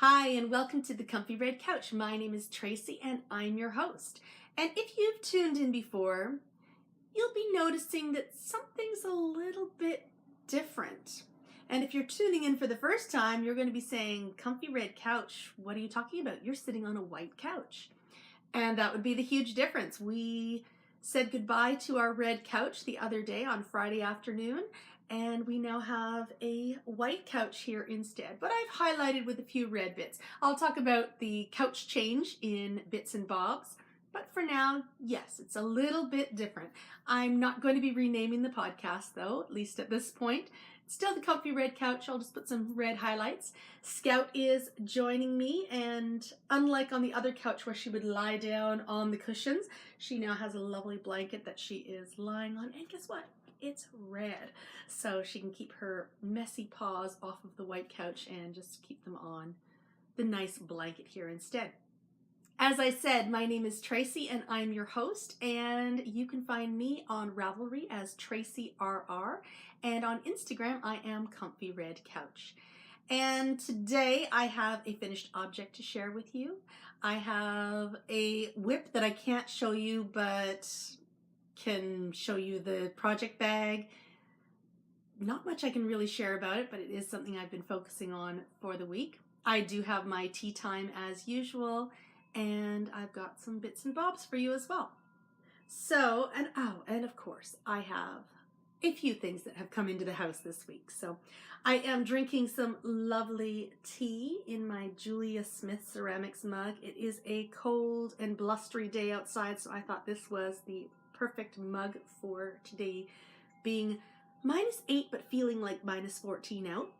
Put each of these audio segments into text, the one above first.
Hi, and welcome to the Comfy Red Couch. My name is Tracy, and I'm your host. And if you've tuned in before, you'll be noticing that something's a little bit different. And if you're tuning in for the first time, you're going to be saying, Comfy Red Couch, what are you talking about? You're sitting on a white couch. And that would be the huge difference. We said goodbye to our red couch the other day on Friday afternoon, and we now have a white couch here instead. But I've highlighted with a few red bits. I'll talk about the couch change in bits and bobs. But for now, yes, it's a little bit different. I'm not going to be renaming the podcast though, at least at this point. It's still the Comfy Red Couch. I'll just put some red highlights. Scout is joining me, and unlike on the other couch where she would lie down on the cushions, she now has a lovely blanket that she is lying on. And guess what? It's red. So she can keep her messy paws off of the white couch and just keep them on the nice blanket here instead. As I said, my name is Tracy and I'm your host, and you can find me on Ravelry as Tracy RR, and on Instagram I am Comfy Red Couch. And today I have a finished object to share with you. I have a whip that I can't show you, but can show you the project bag. Not much I can really share about it, but it is something I've been focusing on for the week. I do have my tea time as usual, and I've got some bits and bobs for you as well. So, and of course, I have a few things that have come into the house this week. So I am drinking some lovely tea in my Julia Smith ceramics mug. It is a cold and blustery day outside, so I thought this was the perfect mug for today, being -8 but feeling like -14 out.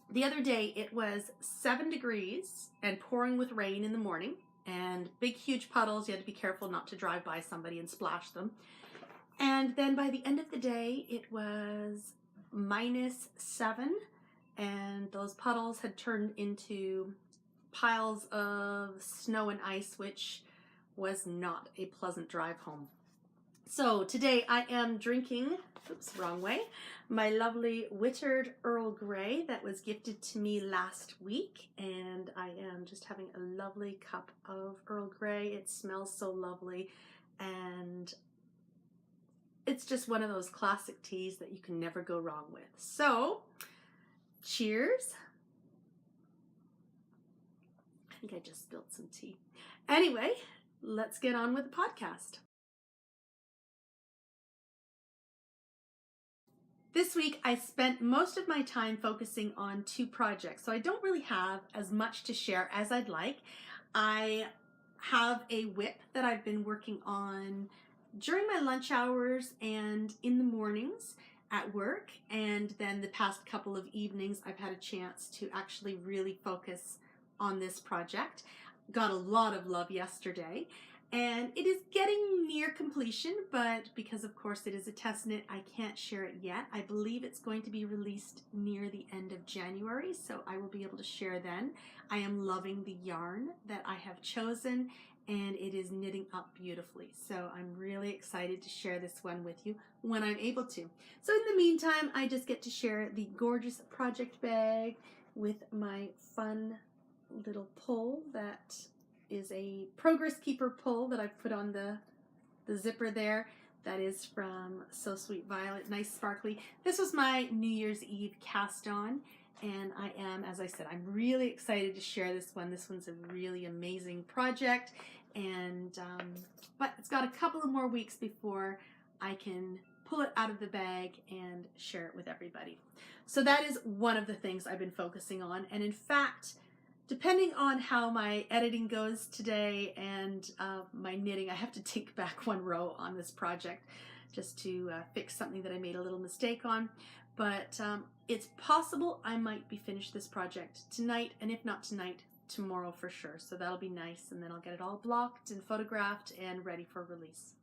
The other day it was 7 degrees and pouring with rain in the morning, and big huge puddles. You had to be careful not to drive by somebody and splash them. And then by the end of the day it was -7, and those puddles had turned into piles of snow and ice, which was not a pleasant drive home. So today I am drinking, wrong way, my lovely Whittered Earl Grey that was gifted to me last week, and I am just having a lovely cup of Earl Grey. It smells so lovely, and it's just one of those classic teas that you can never go wrong with. So, cheers. I think I just spilled some tea. Anyway, let's get on with the podcast. This week I spent most of my time focusing on 2 projects, so I don't really have as much to share as I'd like. I have a whip that I've been working on during my lunch hours and in the mornings at work, and then the past couple of evenings I've had a chance to actually really focus on this project. Got a lot of love yesterday, and it is getting near completion, but because of course it is a test knit, I can't share it yet. I believe it's going to be released near the end of January, so I will be able to share then. I am loving the yarn that I have chosen, and it is knitting up beautifully. So I'm really excited to share this one with you when I'm able to. So in the meantime, I just get to share the gorgeous project bag with my fun little pull that is a Progress Keeper pull that I've put on the zipper there. That is from So Sweet Violet, nice sparkly. This was my New Year's Eve cast on, and I am, as I said, I'm really excited to share this one. This one's a really amazing project, and but it's got a couple of more weeks before I can pull it out of the bag and share it with everybody. So that is one of the things I've been focusing on, and in fact, depending on how my editing goes today and my knitting, I have to take back 1 row on this project just to fix something that I made a little mistake on. But it's possible I might be finished this project tonight, and if not tonight, tomorrow for sure. So that'll be nice, and then I'll get it all blocked and photographed and ready for release.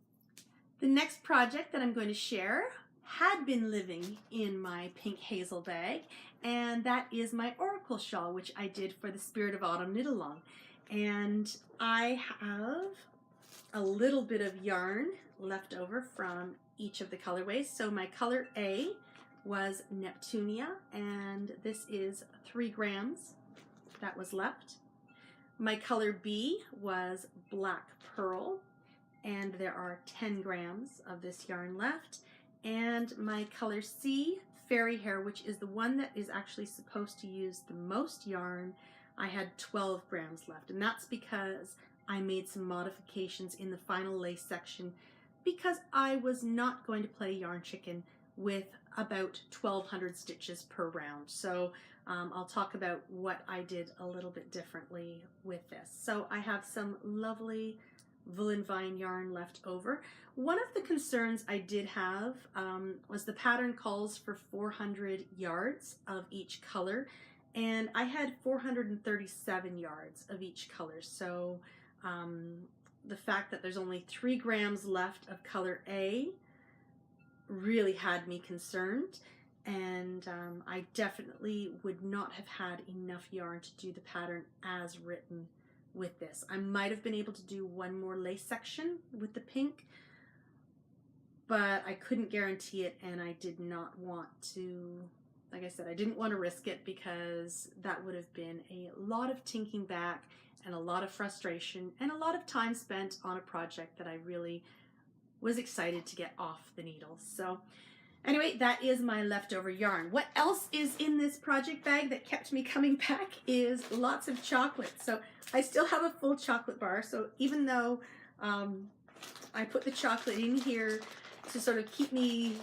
The next project that I'm going to share had been living in my pink hazel bag, and that is my Oracle shawl, which I did for the Spirit of Autumn knit along. And I have a little bit of yarn left over from each of the colorways. So my color A was Neptunia, and this is 3 grams that was left. My color B was Black Pearl, and there are 10 grams of this yarn left. And my color C, Fairy Hair, which is the one that is actually supposed to use the most yarn, I had 12 grams left. And that's because I made some modifications in the final lace section because I was not going to play Yarn Chicken with about 1,200 stitches per round. So I'll talk about what I did a little bit differently with this. So I have some lovely Woolen Vine yarn left over. One of the concerns I did have was the pattern calls for 400 yards of each color, and I had 437 yards of each color. So the fact that there's only 3 grams left of color A really had me concerned, and I definitely would not have had enough yarn to do the pattern as written with this. I might have been able to do one more lace section with the pink, but I couldn't guarantee it, and I did not want to, like I said, I didn't want to risk it because that would have been a lot of tinking back and a lot of frustration and a lot of time spent on a project that I really was excited to get off the needles. So anyway, that is my leftover yarn. What else is in this project bag that kept me coming back is lots of chocolate. So I still have a full chocolate bar. So even though I put the chocolate in here to sort of keep me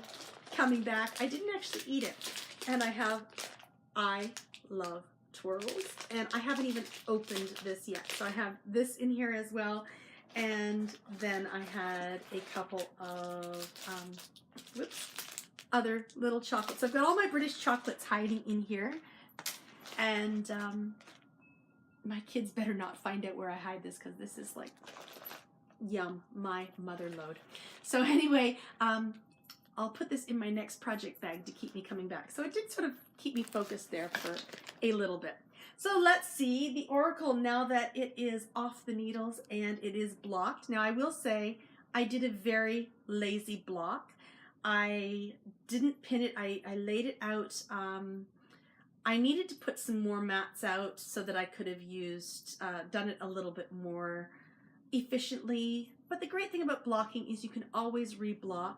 coming back, I didn't actually eat it. And I love twirls, and I haven't even opened this yet. So I have this in here as well. And then I had a couple of other little chocolates. I've got all my British chocolates hiding in here, and my kids better not find out where I hide this, because this is like, yum, my mother lode. So anyway, I'll put this in my next project bag to keep me coming back. So it did sort of keep me focused there for a little bit. So let's see the Oracle now that it is off the needles and it is blocked. Now I will say I did a very lazy block. I didn't pin it, I laid it out. I needed to put some more mats out so that I could have done it a little bit more efficiently. But the great thing about blocking is you can always reblock.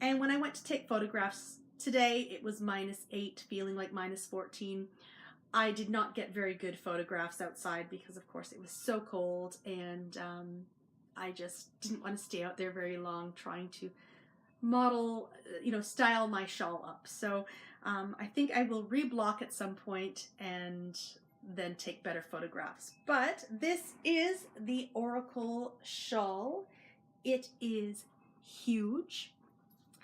And when I went to take photographs today, it was -8, feeling like -14. I did not get very good photographs outside because, of course, it was so cold, and I just didn't want to stay out there very long trying to model, style my shawl up. So I think I will reblock at some point and then take better photographs. But this is the Oracle shawl. It is huge.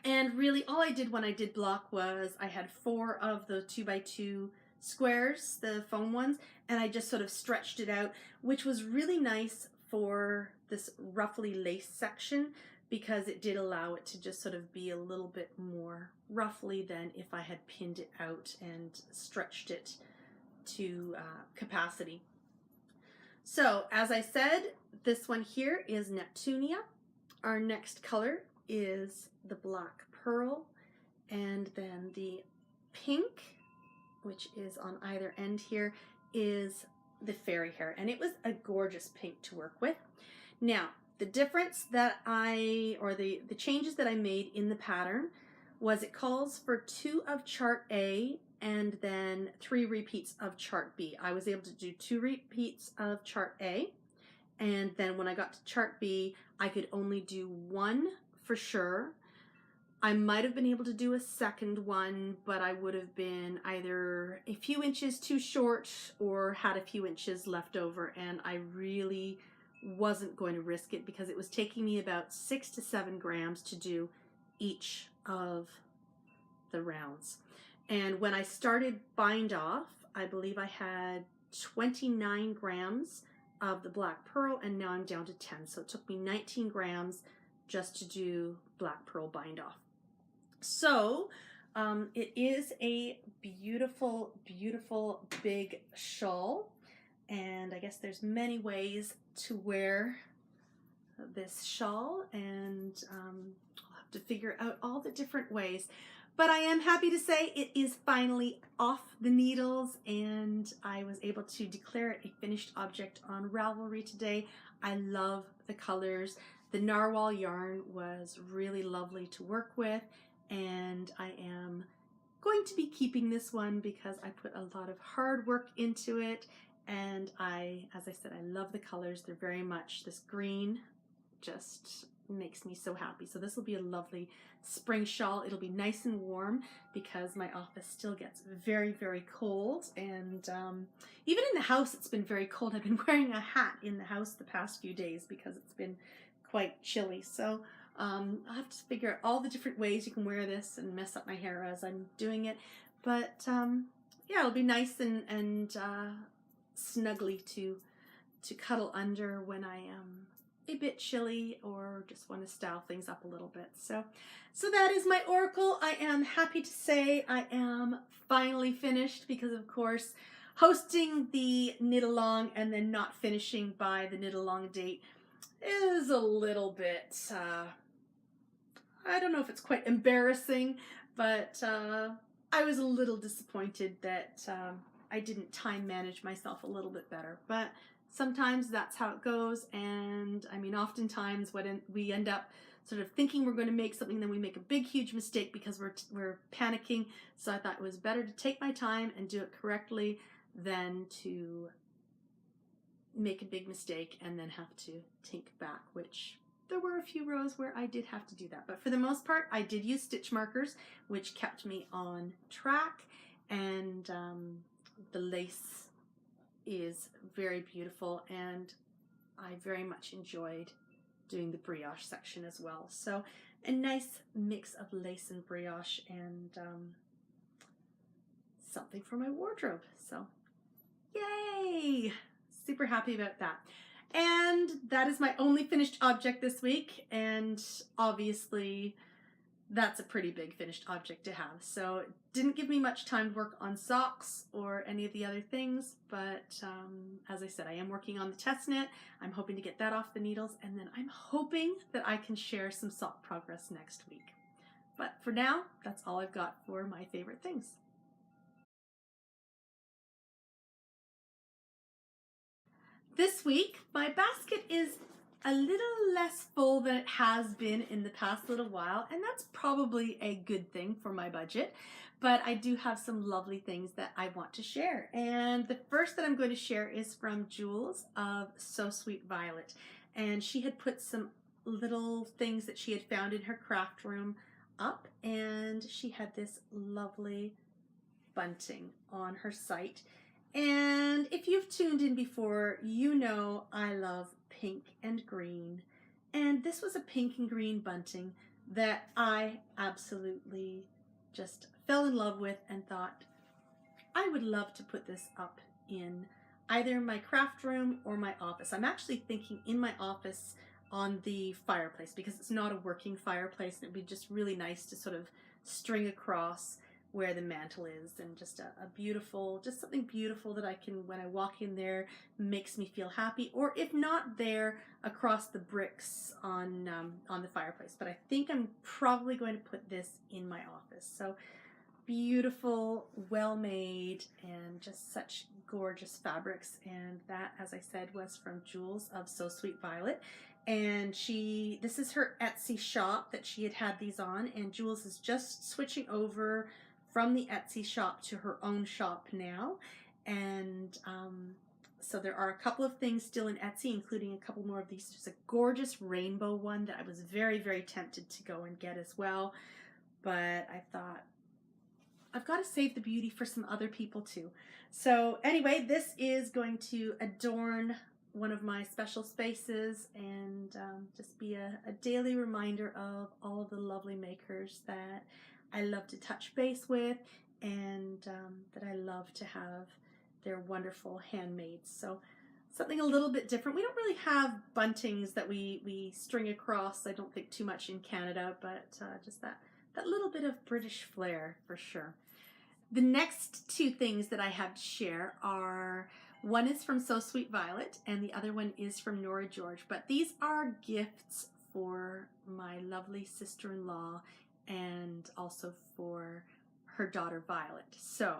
And really all I did when I did block was I had 4 of the 2x2 squares, the foam ones, and I just sort of stretched it out, which was really nice for this roughly lace section because it did allow it to just sort of be a little bit more roughly than if I had pinned it out and stretched it to capacity. So as I said, this one here is Neptunia. Our next color is the Black Pearl, and then the pink, which is on either end here, is the Fairy Hair, and it was a gorgeous pink to work with. Now, the difference that the changes that I made in the pattern was it calls for 2 of chart A and then 3 repeats of chart B. I was able to do 2 repeats of chart A, and then when I got to chart B, I could only do 1 for sure. I might have been able to do a second one, but I would have been either a few inches too short or had a few inches left over, and I really wasn't going to risk it because it was taking me about 6 to 7 grams to do each of the rounds. And when I started bind off, I believe I had 29 grams of the Black Pearl, and now I'm down to 10. So it took me 19 grams just to do Black Pearl bind off. So it is a beautiful, beautiful big shawl, and I guess there's many ways to wear this shawl, and I'll have to figure out all the different ways. But I am happy to say it is finally off the needles, and I was able to declare it a finished object on Ravelry today. I love the colors. The narwhal yarn was really lovely to work with, and I am going to be keeping this one because I put a lot of hard work into it, and as I said, I love the colors. They're very much, this green just makes me so happy. So this will be a lovely spring shawl. It'll be nice and warm because my office still gets very, very cold, and even in the house it's been very cold. I've been wearing a hat in the house the past few days because it's been quite chilly. So I'll have to figure out all the different ways you can wear this and mess up my hair as I'm doing it. But yeah, it'll be nice and snuggly to cuddle under when I am a bit chilly or just want to style things up a little bit. So that is my oracle. I am happy to say I am finally finished because, of course, hosting the knit along and then not finishing by the knit along date is a little bit, I don't know if it's quite embarrassing, but I was a little disappointed that I didn't time manage myself a little bit better. But sometimes that's how it goes, and I mean, oftentimes when we end up sort of thinking we're going to make something, then we make a big, huge mistake because we're panicking. So I thought it was better to take my time and do it correctly than to make a big mistake and then have to take back, which there were a few rows where I did have to do that. But for the most part, I did use stitch markers, which kept me on track, and the lace is very beautiful, and I very much enjoyed doing the brioche section as well. So a nice mix of lace and brioche, and something for my wardrobe. So yay! Super happy about that. And that is my only finished object this week, and obviously that's a pretty big finished object to have. So it didn't give me much time to work on socks or any of the other things, but as I said, I am working on the test knit. I'm hoping to get that off the needles, and then I'm hoping that I can share some sock progress next week. But for now, that's all I've got for my favorite things. This week, my basket is a little less full than it has been in the past little while, and that's probably a good thing for my budget, but I do have some lovely things that I want to share. And the first that I'm going to share is from Jules of So Sweet Violet, and she had put some little things that she had found in her craft room up, and she had this lovely bunting on her site. And if you've tuned in before, you know I love pink and green. And this was a pink and green bunting that I absolutely just fell in love with and thought I would love to put this up in either my craft room or my office. I'm actually thinking in my office on the fireplace because it's not a working fireplace, and it'd be just really nice to sort of string across where the mantle is, and just a beautiful, just something beautiful that I can, when I walk in there, makes me feel happy, or if not there, across the bricks on the fireplace. But I think I'm probably going to put this in my office. So beautiful, well made, and just such gorgeous fabrics. And that, as I said, was from Jules of So Sweet Violet. And this is her Etsy shop that she had these on, and Jules is just switching over from the Etsy shop to her own shop now. And so there are a couple of things still in Etsy, including a couple more of these. There's a gorgeous rainbow one that I was very, very tempted to go and get as well. But I thought, I've got to save the beauty for some other people too. So anyway, this is going to adorn one of my special spaces, and just be a daily reminder of all of the lovely makers that I love to touch base with, and that I love to have their wonderful handmaids. So something a little bit different. We don't really have buntings that we string across, I don't think, too much in Canada, but just that little bit of British flair for sure. The next two things that I have to share are, one is from So Sweet Violet and the other one is from Nora George, but these are gifts for my lovely sister-in-law and also for her daughter Violet. So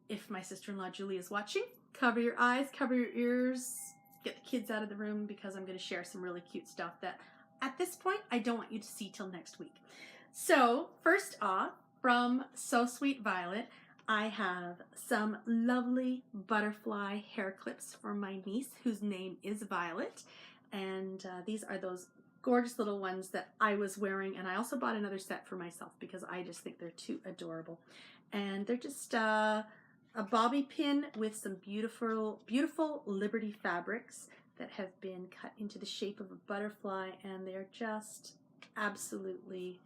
if my sister-in-law Julie is watching, cover your eyes, cover your ears, get the kids out of the room, because I'm going to share some really cute stuff that at this point I don't want you to see till next week. So first off, from So Sweet Violet, I have some lovely butterfly hair clips for my niece, whose name is Violet. And these are those gorgeous little ones that I was wearing. And I also bought another set for myself because I just think they're too adorable. And they're just a bobby pin with some beautiful, beautiful Liberty fabrics that have been cut into the shape of a butterfly. And they're just absolutely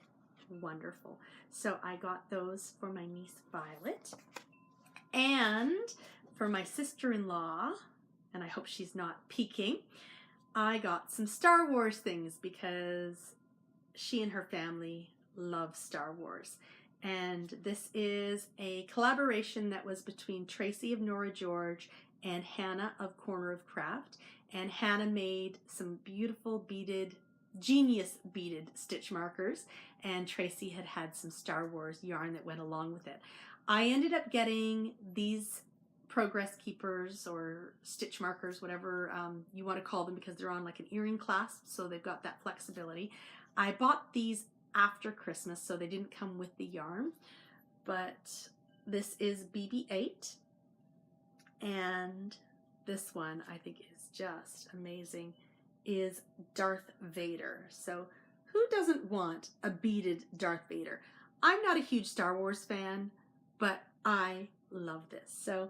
wonderful. So I got those for my niece Violet, and for my sister-in-law, and I hope she's not peeking, I got some Star Wars things because she and her family love Star Wars. And this is a collaboration that was between Tracy of Nora George and Hannah of Corner of Craft. And Hannah made some beautiful beaded, genius beaded stitch markers, and Tracy had some Star Wars yarn that went along with it. I ended up getting these progress keepers or stitch markers, whatever you want to call them, because they're on like an earring clasp, so they've got that flexibility. I bought these after Christmas, so they didn't come with the yarn, but this is BB-8, and this one I think is just amazing, is Darth Vader. So who doesn't want a beaded Darth Vader? I'm not a huge Star Wars fan, but I love this. So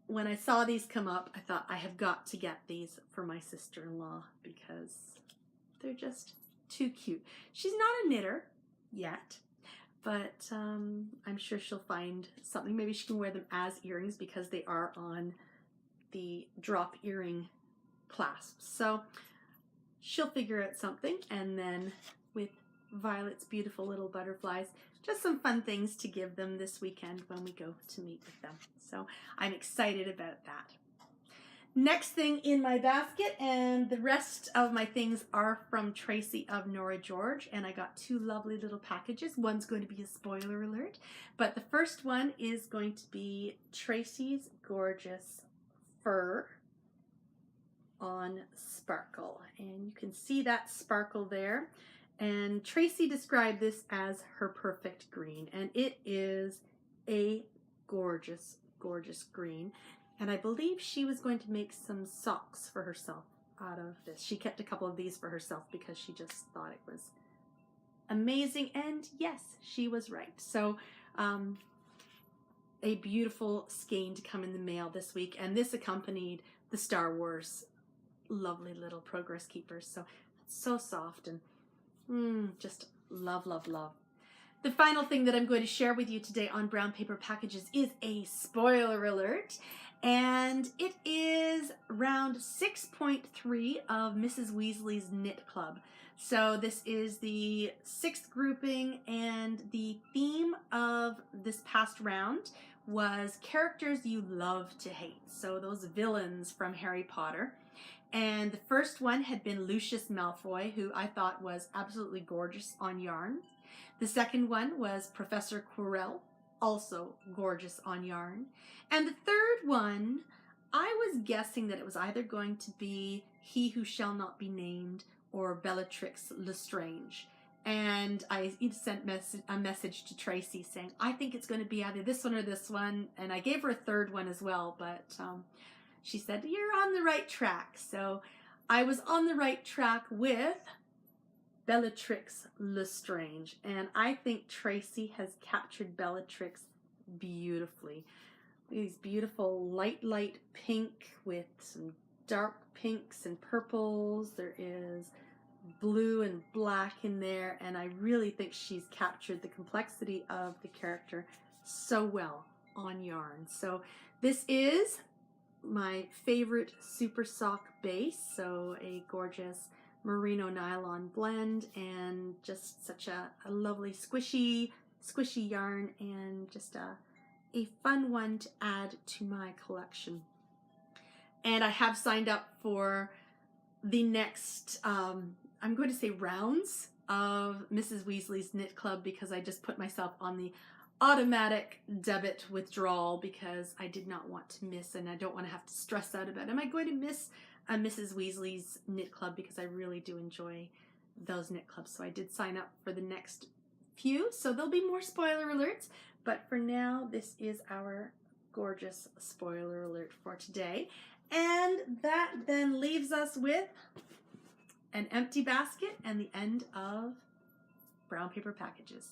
when I saw these come up, I thought I have got to get these for my sister-in-law because they're just too cute. She's not a knitter yet, but I'm sure she'll find something. Maybe she can wear them as earrings because they are on the drop earring clasps. So she'll figure out something. And then with Violet's beautiful little butterflies, just some fun things to give them this weekend when we go to meet with them. So I'm excited about that. Next thing in my basket, and the rest of my things are from Tracy of Nora George, and I got two lovely little packages. One's going to be a spoiler alert, but the first one is going to be Tracy's gorgeous fur on sparkle, and you can see that sparkle there. And Tracy described this as her perfect green, and it is a gorgeous, gorgeous green. And I believe she was going to make some socks for herself out of this. She kept a couple of these for herself because she just thought it was amazing, and yes, she was right. So a beautiful skein to come in the mail this week, and this accompanied the Star Wars lovely little progress keepers. So it's so soft and just love, love, love. The final thing that I'm going to share with you today on Brown Paper Packages is a spoiler alert, and it is round 6.3 of Mrs. Weasley's Knit Club. So this is the 6th grouping, and the theme of this past round was characters you love to hate. So those villains from Harry Potter. And the first one had been Lucius Malfoy, who I thought was absolutely gorgeous on yarn. The second one was Professor Quirrell, also gorgeous on yarn. And the third one, I was guessing that it was either going to be He Who Shall Not Be Named or Bellatrix Lestrange. And I sent a message to Tracy saying, I think it's going to be either this one or this one. And I gave her a third one as well, but she said, you're on the right track. So I was on the right track with Bellatrix Lestrange. And I think Tracy has captured Bellatrix beautifully. These beautiful light pink with some dark pinks and purples. There is blue and black in there. And I really think she's captured the complexity of the character so well on yarn. So this is my favorite super sock base, so a gorgeous merino nylon blend, and just such a lovely squishy yarn, and just a fun one to add to my collection. And I have signed up for the next I'm going to say rounds of Mrs. Weasley's Knit Club because I just put myself on the automatic debit withdrawal because I did not want to miss, and I don't want to have to stress out about, am I going to miss a Mrs. Weasley's Knit Club, because I really do enjoy those knit clubs. So I did sign up for the next few, so there'll be more spoiler alerts, but for now this is our gorgeous spoiler alert for today. And that then leaves us with an empty basket and the end of brown paper packages.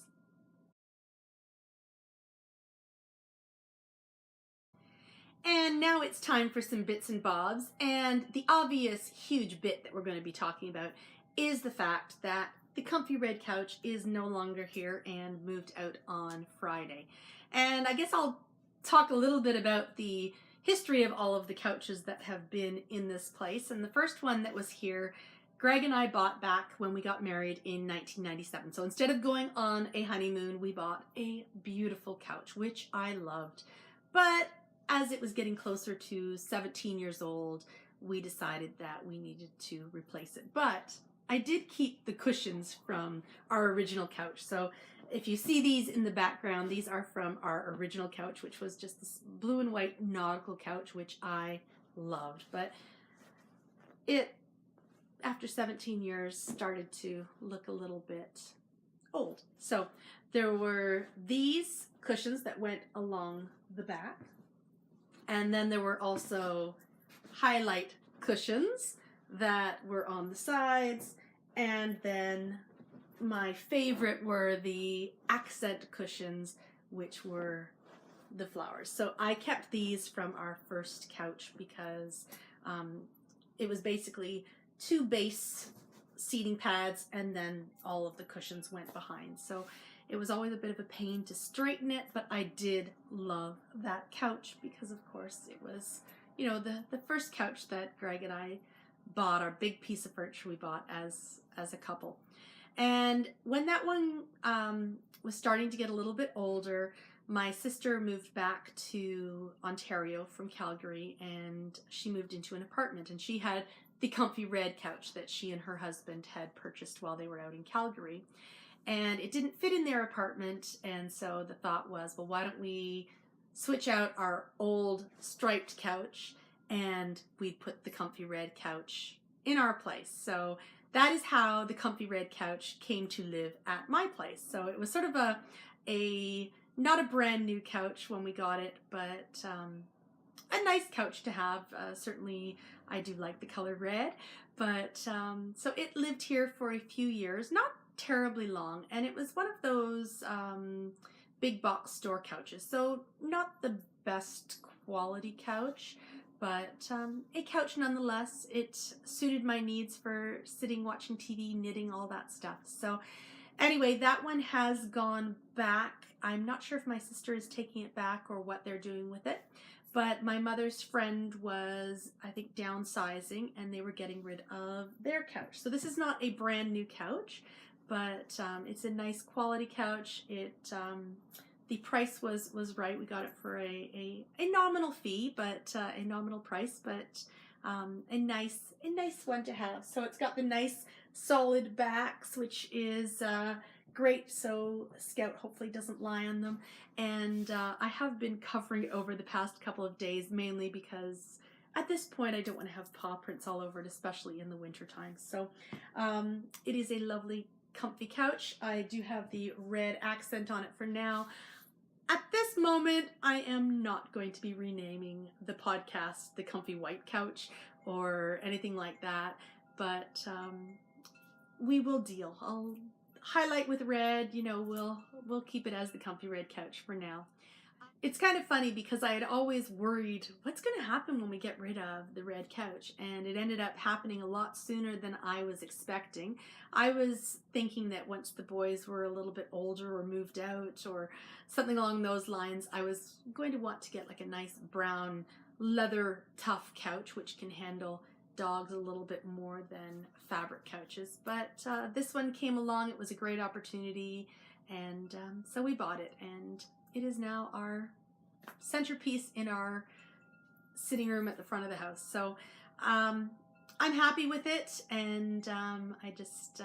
And now it's time for some bits and bobs, and the obvious huge bit that we're going to be talking about is the fact that the Comfy Red couch is no longer here and moved out on Friday. And I guess I'll talk a little bit about the history of all of the couches that have been in this place. And the first one that was here, Greg and I bought back when we got married in 1997. So instead of going on a honeymoon, we bought a beautiful couch, which I loved. But as it was getting closer to 17 years old, we decided that we needed to replace it. But I did keep the cushions from our original couch. So if you see these in the background, these are from our original couch, which was just this blue and white nautical couch, which I loved. But it, after 17 years, started to look a little bit old. So there were these cushions that went along the back. And then there were also highlight cushions that were on the sides. And then my favorite were the accent cushions, which were the flowers. So I kept these from our first couch because it was basically 2 base seating pads and then all of the cushions went behind. So it was always a bit of a pain to straighten it, but I did love that couch because, of course, it was, you know, the first couch that Greg and I bought, our big piece of furniture we bought as a couple. And when that one was starting to get a little bit older, my sister moved back to Ontario from Calgary, and she moved into an apartment, and she had the Comfy Red couch that she and her husband had purchased while they were out in Calgary. And it didn't fit in their apartment, and so the thought was, well, why don't we switch out our old striped couch and we'd put the Comfy Red couch in our place. So that is how the Comfy Red couch came to live at my place. So it was sort of a not a brand new couch when we got it, but a nice couch to have. Certainly I do like the color red, but so it lived here for a few years, not terribly long, and it was one of those big box store couches, so not the best quality couch, but a couch nonetheless. It suited my needs for sitting, watching TV, knitting, all that stuff. So anyway, that one has gone back. I'm not sure if my sister is taking it back or what they're doing with it, but my mother's friend was, I think, downsizing, and they were getting rid of their couch. So this is not a brand new couch, but it's a nice quality couch. It the price was right. We got it for a nominal fee, but a nominal price, but a nice one to have. So it's got the nice solid backs, which is great, so Scout hopefully doesn't lie on them. And I have been covering it over the past couple of days, mainly because at this point I don't want to have paw prints all over it, especially in the winter time. So it is a lovely comfy couch. I do have the red accent on it for now. At this moment, I am not going to be renaming the podcast the Comfy White Couch or anything like that, but we will deal. I'll highlight with red, you know, we'll keep it as the Comfy Red Couch for now. It's kind of funny because I had always worried what's going to happen when we get rid of the red couch, and it ended up happening a lot sooner than I was expecting. I was thinking that once the boys were a little bit older or moved out or something along those lines, I was going to want to get like a nice brown leather tough couch which can handle dogs a little bit more than fabric couches. But this one came along. It was a great opportunity, and so we bought it, and it is now our centerpiece in our sitting room at the front of the house. So I'm happy with it, and I just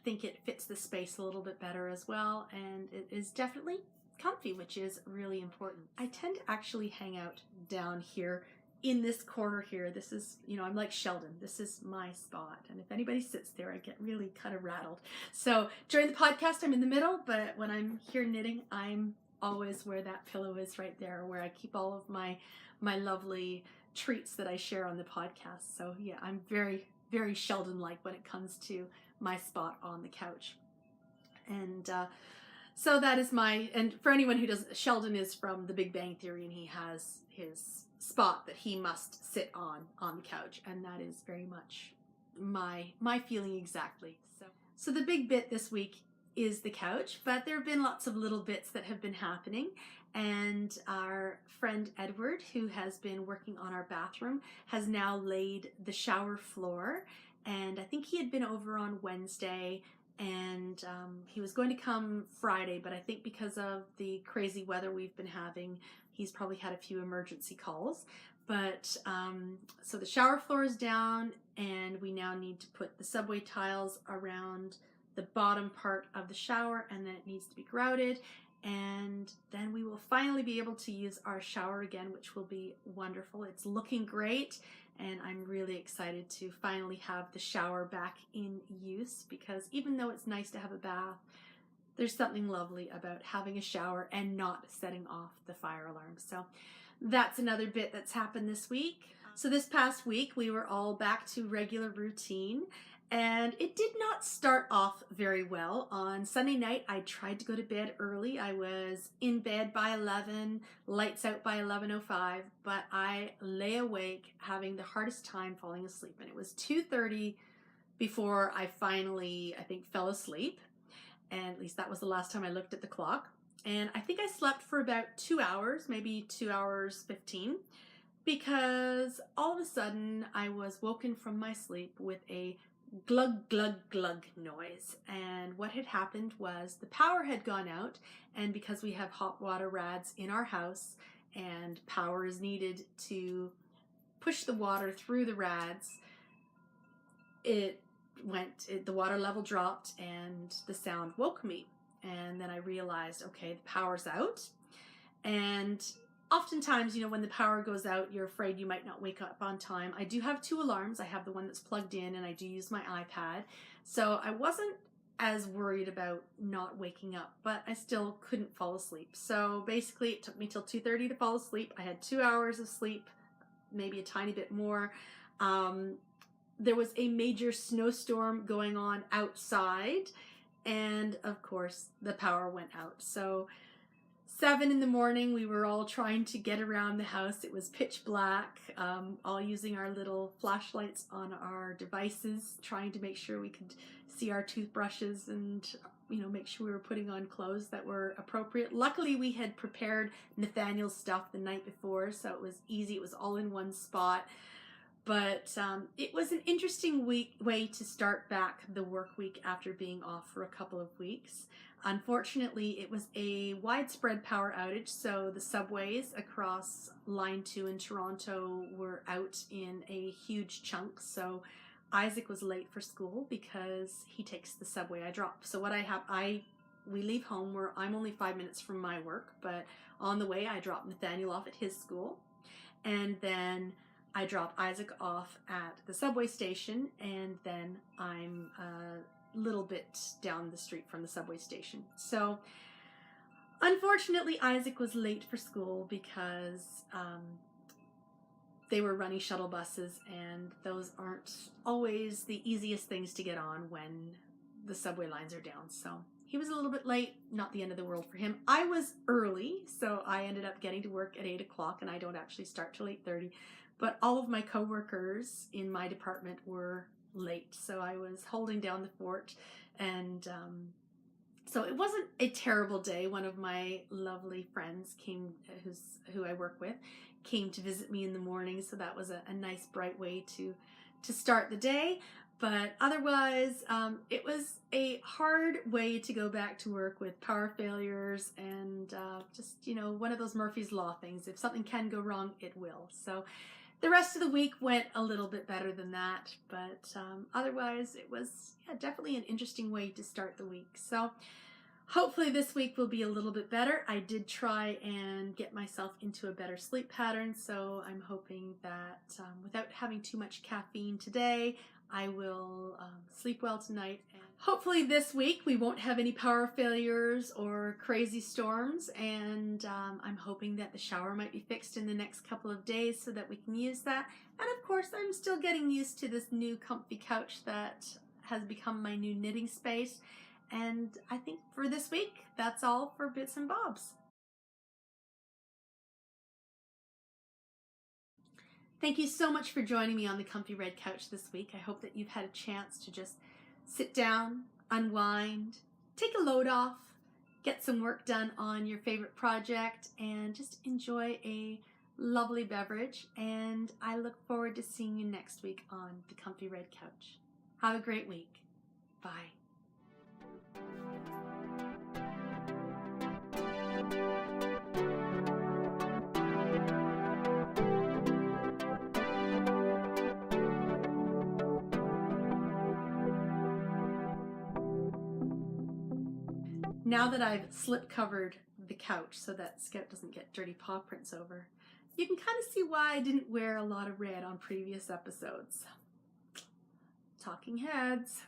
think it fits the space a little bit better as well, and it is definitely comfy, which is really important. I tend to actually hang out down here in this corner here. This is, I'm like Sheldon. This is my spot. And if anybody sits there, I get really kind of rattled. So during the podcast, I'm in the middle, but when I'm here knitting, I'm always where that pillow is, right there, where I keep all of my lovely treats that I share on the podcast. So yeah, I'm very, very Sheldon-like when it comes to my spot on the couch. And so that is and for anyone who doesn't, Sheldon is from The Big Bang Theory, and he has his spot that he must sit on the couch, and that is very much my feeling exactly. So the big bit this week is the couch, but there have been lots of little bits that have been happening, and our friend Edward, who has been working on our bathroom, has now laid the shower floor, and I think he had been over on Wednesday, and he was going to come Friday, but I think because of the crazy weather we've been having, he's probably had a few emergency calls. But so the shower floor is down, and we now need to put the subway tiles around the bottom part of the shower, and then it needs to be grouted, and then we will finally be able to use our shower again, which will be wonderful. It's looking great, and I'm really excited to finally have the shower back in use, because even though it's nice to have a bath, there's something lovely about having a shower and not setting off the fire alarm. So that's another bit that's happened this week. So this past week, we were all back to regular routine, and it did not start off very well. On Sunday night, I tried to go to bed early. I was in bed by 11, lights out by 11:05, but I lay awake having the hardest time falling asleep. And it was 2:30 before I finally, I think, fell asleep. And at least that was the last time I looked at the clock. And I think I slept for about 2 hours, maybe 2 hours 15, because all of a sudden I was woken from my sleep with a glug, glug, glug noise. And what had happened was the power had gone out, and because we have hot water rads in our house and power is needed to push the water through the rads, the water level dropped and the sound woke me. And then I realized, okay, the power's out. And oftentimes, when the power goes out, you're afraid you might not wake up on time. I do have 2 alarms. I have the one that's plugged in, and I do use my iPad. So I wasn't as worried about not waking up, but I still couldn't fall asleep. So basically it took me till 2:30 to fall asleep. I had 2 hours of sleep, maybe a tiny bit more. There was a major snowstorm going on outside, and of course the power went out. So 7 in the morning, we were all trying to get around the house. It was pitch black, all using our little flashlights on our devices, trying to make sure we could see our toothbrushes and make sure we were putting on clothes that were appropriate. Luckily, we had prepared Nathaniel's stuff the night before, so it was easy. It was all in one spot. But it was an interesting way to start back the work week after being off for a couple of weeks. Unfortunately, it was a widespread power outage, so the subways across Line 2 in Toronto were out in a huge chunk. So Isaac was late for school because he takes the subway I drop. So what we leave home where I'm only 5 minutes from my work, but on the way I drop Nathaniel off at his school, and then I drop Isaac off at the subway station, and then I'm a little bit down the street from the subway station. So unfortunately, Isaac was late for school because they were running shuttle buses, and those aren't always the easiest things to get on when the subway lines are down. So he was a little bit late, not the end of the world for him. I was early, so I ended up getting to work at 8 o'clock, and I don't actually start till 8:30. But all of my coworkers in my department were late, so I was holding down the fort, and so it wasn't a terrible day. One of my lovely friends who I work with, came to visit me in the morning, so that was a nice bright way to start the day. But otherwise, it was a hard way to go back to work with power failures and just one of those Murphy's Law things. If something can go wrong, it will. So The rest of the week went a little bit better than that, but otherwise it was definitely an interesting way to start the week. So hopefully this week will be a little bit better. I did try and get myself into a better sleep pattern, so I'm hoping that without having too much caffeine today, I will sleep well tonight. And hopefully this week we won't have any power failures or crazy storms, and I'm hoping that the shower might be fixed in the next couple of days so that we can use that. And of course, I'm still getting used to this new comfy couch that has become my new knitting space. And I think for this week, that's all for Bits and Bobs. Thank you so much for joining me on the Comfy Red Couch this week. I hope that you've had a chance to just sit down, unwind, take a load off, get some work done on your favorite project, and just enjoy a lovely beverage. And I look forward to seeing you next week on the Comfy Red Couch. Have a great week. Bye. Now that I've slip covered the couch so that Scout doesn't get dirty paw prints over, you can kind of see why I didn't wear a lot of red on previous episodes. Talking heads.